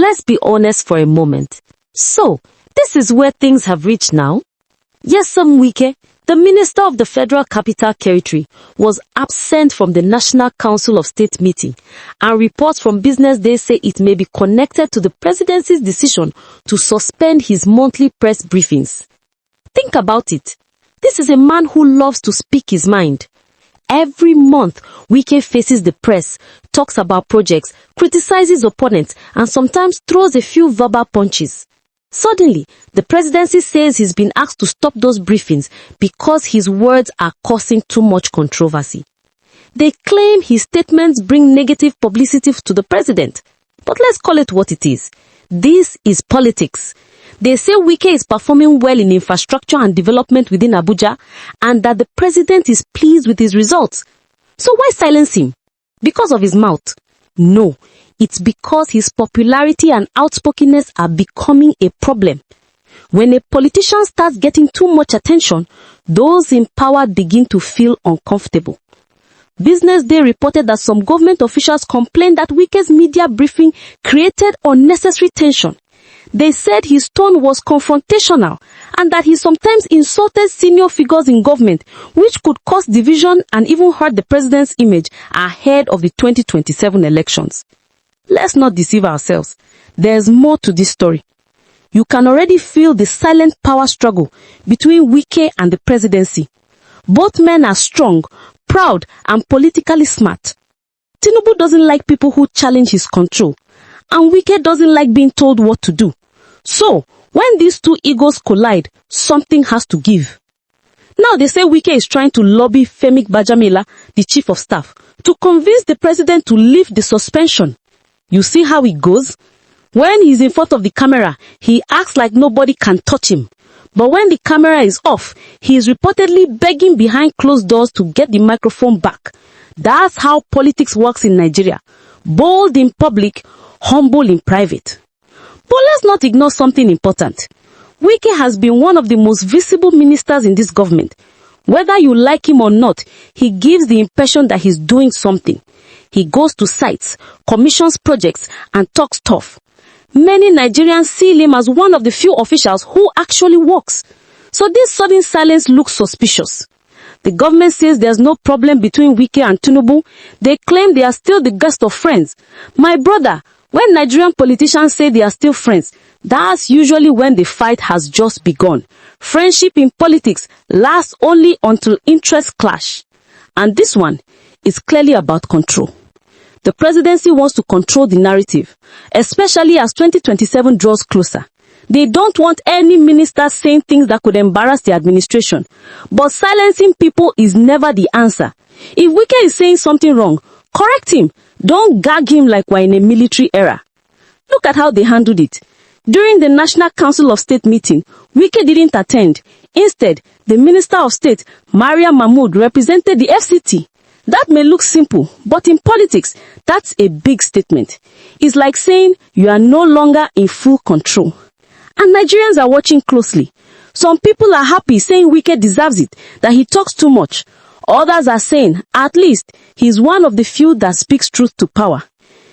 let's be honest for a moment. So, this is where things have reached now. Yes, Wike, the Minister of the Federal Capital Territory, was absent from the National Council of State meeting, and reports from Business Day say it may be connected to the presidency's decision to suspend his monthly press briefings. Think about it. This is a man who loves to speak his mind. Every month, Wike faces the press, talks about projects, criticizes opponents, and sometimes throws a few verbal punches. Suddenly, the presidency says he's been asked to stop those briefings because his words are causing too much controversy. They claim his statements bring negative publicity to the president. But let's call it what it is. This is politics. They say Wike is performing well in infrastructure and development within Abuja, and that the president is pleased with his results. So why silence him? Because of his mouth? No. It's because his popularity and outspokenness are becoming a problem. When a politician starts getting too much attention, those in power begin to feel uncomfortable. Business Day reported that some government officials complained that Wike's media briefing created unnecessary tension. They said his tone was confrontational and that he sometimes insulted senior figures in government, which could cause division and even hurt the president's image ahead of the 2027 elections. Let's not deceive ourselves. There's more to this story. You can already feel the silent power struggle between Wike and the presidency. Both men are strong, proud, and politically smart. Tinubu doesn't like people who challenge his control, and Wike doesn't like being told what to do. So, when these two egos collide, something has to give. Now they say Wike is trying to lobby Femi Gbajamila, the chief of staff, to convince the president to lift the suspension. You see how it goes? When he's in front of the camera, he acts like nobody can touch him. But when the camera is off, he is reportedly begging behind closed doors to get the microphone back. That's how politics works in Nigeria. Bold in public, humble in private. But let's not ignore something important. Wike has been one of the most visible ministers in this government. Whether you like him or not, he gives the impression that he's doing something. He goes to sites, commissions projects, and talks tough. Many Nigerians see him as one of the few officials who actually works. So this sudden silence looks suspicious. The government says there's no problem between Wike and Tinubu. They claim they are still the best of friends. My brother, when Nigerian politicians say they are still friends, that's usually when the fight has just begun. Friendship in politics lasts only until interests clash. And this one is clearly about control. The presidency wants to control the narrative, especially as 2027 draws closer. They don't want any minister saying things that could embarrass the administration. But silencing people is never the answer. If Wike is saying something wrong, correct him. Don't gag him like we're in a military era. Look at how they handled it. During the National Council of State meeting, Wike didn't attend. Instead, the Minister of State, Maria Mahmood, represented the FCT. That may look simple, but in politics, that's a big statement. It's like saying you are no longer in full control. And Nigerians are watching closely. Some people are happy saying Wike deserves it, that he talks too much. Others are saying, at least, he's one of the few that speaks truth to power.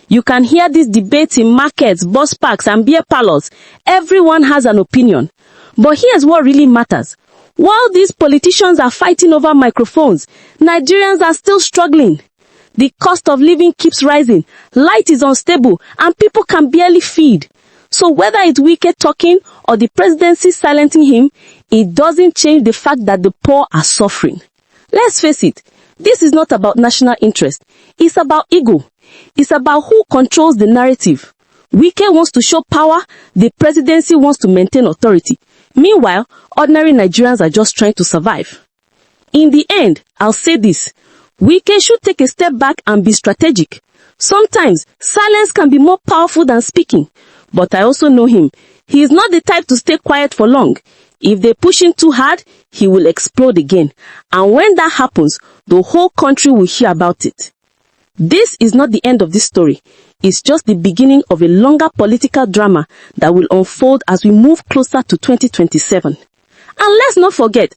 You can hear these debates in markets, bus parks, and beer parlors. Everyone has an opinion. But here's what really matters. While these politicians are fighting over microphones, Nigerians are still struggling. The cost of living keeps rising, light is unstable, and people can barely feed. So whether it's Wike talking or the presidency silencing him, it doesn't change the fact that the poor are suffering. Let's face it, this is not about national interest. It's about ego. It's about who controls the narrative. Wike wants to show power, the presidency wants to maintain authority. Meanwhile, ordinary Nigerians are just trying to survive. In the end, I'll say this. Wike should take a step back and be strategic. Sometimes, silence can be more powerful than speaking. But I also know him. He is not the type to stay quiet for long. If they push him too hard, he will explode again. And when that happens, the whole country will hear about it. This is not the end of this story. It's just the beginning of a longer political drama that will unfold as we move closer to 2027. And let's not forget,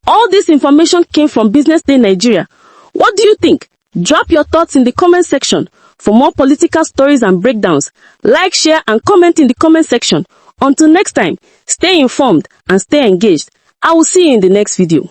all this information came from Business Day Nigeria. What do you think? Drop your thoughts in the comment section. For more political stories and breakdowns, like, share, and comment in the comment section. Until next time, stay informed and stay engaged. I will see you in the next video.